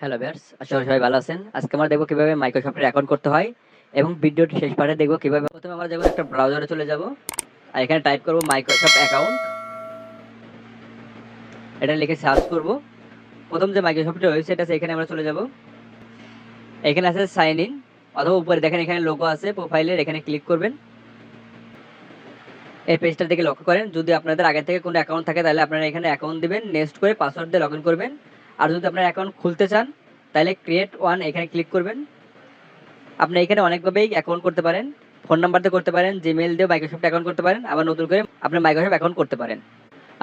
Hello viewers, আশা করি সবাই ভালো আছেন। আজকে আমরা দেখব কিভাবে মাইক্রোসফটের অ্যাকাউন্ট করতে হয় এবং ভিডিওটি শেষ পার্টে দেখব কিভাবে। প্রথমে আমরা যেকোনো একটা ব্রাউজারে চলে যাব আর এখানে টাইপ করব মাইক্রোসফট অ্যাকাউন্ট। এটা লিখে সার্চ করব। প্রথম যে মাইক্রোসফটের ওয়েবসাইট আছে এখানে আমরা চলে যাব। এখানে আছে সাইন ইন, অথবা উপরে দেখেন এখানে লোগো আছে প্রোফাইলের, এখানে ক্লিক করবেন। এই পেজটার দিকে লক্ষ্য করেন, যদি আপনাদের আগে থেকে কোনো অ্যাকাউন্ট থাকে তাহলে আপনারা এখানে অ্যাকাউন্ট দিবেন, নেক্সট করে পাসওয়ার্ড দিয়ে লগইন করবেন। আর যদি আপনারা অ্যাকাউন্ট খুলতে চান তাহলে ক্রিয়েট ওয়ান এখানে ক্লিক করবেন। আপনি এখানে অনেকভাবেই অ্যাকাউন্ট করতে পারেন, ফোন নাম্বার দিয়ে করতে পারেন, জিমেইল দিয়ে মাইক্রোসফট অ্যাকাউন্ট করতে পারেন, আবার নতুন করে আপনি মাইক্রোসফট অ্যাকাউন্ট করতে পারেন।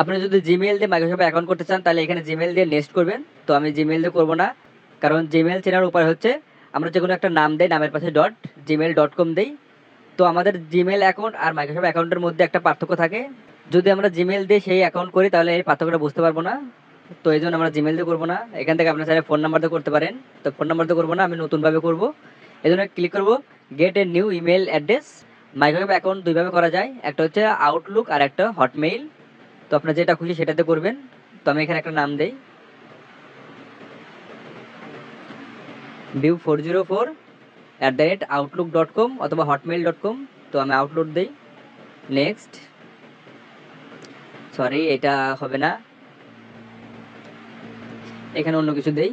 আপনি যদি জিমেইল দিয়ে মাইক্রোসফট অ্যাকাউন্ট করতে চান তাহলে এখানে জিমেইল দিয়ে নেক্সট করবেন। তো আমি জিমেইল দিয়ে করবো না, কারণ জিমেইল চেনার উপায় হচ্ছে আমরা যে কোনো একটা নাম দেই, নামের পাশে ডট gmail.com দেই। তো আমাদের জিমেইল অ্যাকাউন্ট আর মাইক্রোসফট অ্যাকাউন্টের মধ্যে একটা পার্থক্য থাকে। যদি আমরা জিমেইল দিয়ে সেই অ্যাকাউন্ট করি তাহলে এই পার্থক্যটা বুঝতে পারবো না। তো এই জন্য আমরা জিমেইল দিয়ে করবো না। এখান থেকে আপনার চাইলে ফোন নাম্বার দিয়ে করতে পারেন। তো ফোন নাম্বার দিয়ে করবো না, আমি নতুনভাবে করবো। এই জন্য ক্লিক করবো gate a new email address. Microsoft account দুইভাবে করা যায়, একটা হচ্ছে আউটলুক আর একটা হটমেইল। তো আপনার যেটা খুশি সেটাতে করবেন। তো আমি এখানে একটা নাম দেই, view404@outlook.com অথবা hotmail.com। তো আমি আউটলুক দেই, নেক্সট। সরি, এটা হবে না, এখানে অন্য কিছু দেই।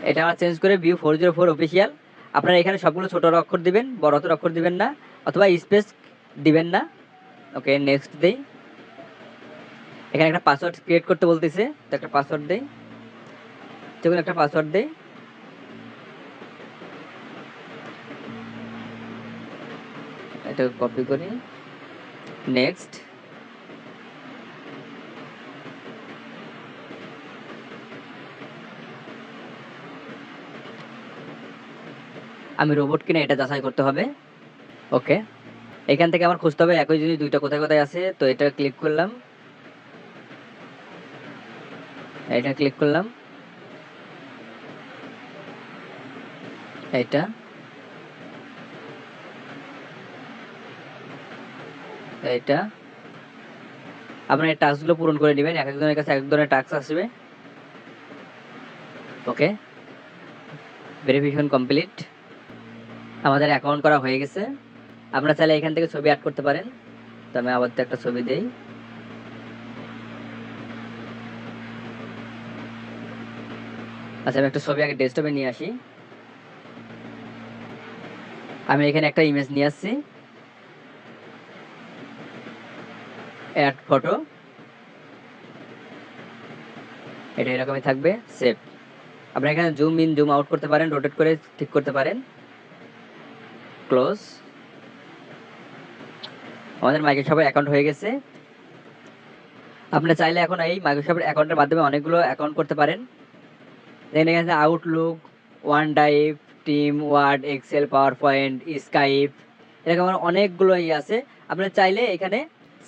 এটা আমার চেঞ্জ করে view404 অফিসিয়াল। আপনারা এখানে সবগুলো ছোট অক্ষর দিবেন, বড় হাতের অক্ষর দিবেন না, অথবা স্পেস দিবেন না। ওকে, নেক্সট দেই। এখানে একটা পাসওয়ার্ড ক্রিয়েট করতে বলতেছে, তো একটা পাসওয়ার্ড দেই, যেকোনো একটা পাসওয়ার্ড দেই। এটা কপি করি, নেক্সট। আমি রোবট কিনা এটা যাচাই করতে হবে। ওকে, এখান থেকে আমার খুঁজতে হবে একই জিনিস দুইটা কোথায় কোথায় আছে। তো এটা ক্লিক করলাম, এটা ক্লিক করলাম, এটা, এটা। আপনার এই টাস্কগুলো পূরণ করে নেবেন, এক একজনের কাছে এক এক ধরনের টাস্ক আসবে। ওকে, ভেরিফিকেশন কমপ্লিট। আমাদের অ্যাকাউন্ট করা হয়ে গেছে। আপনারা চাইলে এখান থেকে ছবি অ্যাড করতে পারেন। তো আমি আবার একটা ছবি দেই। আচ্ছা, আমি একটা ছবি আগে ডেস্কটপে নিয়ে আসি। আমি এখানে একটা ইমেজ নিয়ে আসছি, অ্যাড ফটো। এটা এরকমই থাকবে, সেভ। আপনারা এখানে জুম ইন জুম আউট করতে পারেন, রোটেট করে ঠিক করতে পারেন, ক্লোজ। আমাদের মাইক্রোসফট অ্যাকাউন্ট হয়ে গেছে। আপনি চাইলে এখন এই মাইক্রোসফট অ্যাকাউন্টের মাধ্যমে অনেকগুলো অ্যাকাউন্ট করতে পারেন। দেখেন এখানে Outlook, OneDrive, team, Word, Excel, PowerPoint, Skype, এরকম অনেকগুলো আছে। আপনি চাইলে এখানে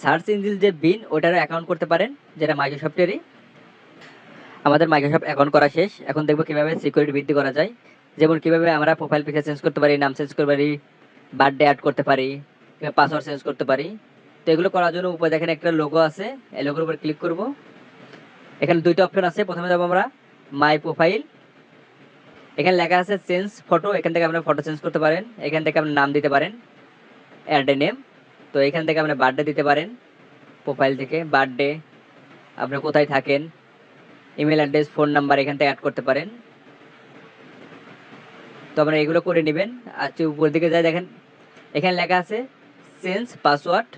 সার্চ ইঞ্জিন যে বিন ওটারও অ্যাকাউন্ট করতে পারেন, যেটা মাইক্রোসফটেরই। আমাদের মাইক্রোসফট অ্যাকাউন্ট করা শেষ। এখন দেখবো কিভাবে সিকিউরিটি বৃদ্ধি করা যায়। যেমন কিভাবে আমরা প্রোফাইল পিকচার চেঞ্জ করতে পারি, নাম চেঞ্জ করতে পারি, বার্থডে অ্যাড করতে পারি, পাসওয়ার্ড চেঞ্জ করতে পারি। তো এগুলো করার জন্য উপরে দেখেন একটা লোগো আছে, এই লোগোর উপর ক্লিক করব। এখানে দুইটা অপশন আছে। প্রথমে যাবো আমরা মাই প্রোফাইল, এখানে লেখা আছে চেঞ্জ ফটো। এখান থেকে আপনারা ফটো চেঞ্জ করতে পারেন। এখান থেকে আপনার নাম দিতে পারেন, অ্যাড এ নেম। তো এখান থেকে আপনার বার্থডে দিতে পারেন, প্রোফাইল থেকে বার্থডে, আপনি কোথায় থাকেন, ইমেল অ্যাড্রেস, ফোন নাম্বার এখান থেকে অ্যাড করতে পারেন। তো আপনারা এগুলো করে নেবেন। আর উপর দিকে যাই, দেখেন এখানে লেখা আছে চেঞ্জ পাসওয়ার্ড।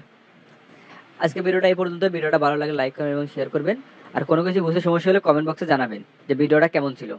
আজকে ভিডিওটা এই পর্যন্ত। ভিডিওটা ভালো লাগে লাইক করবেন এবং শেয়ার করবেন। আর কোনো কিছু বুঝতে সমস্যা হলে কমেন্ট বক্সে জানাবেন যে ভিডিওটা কেমন ছিল।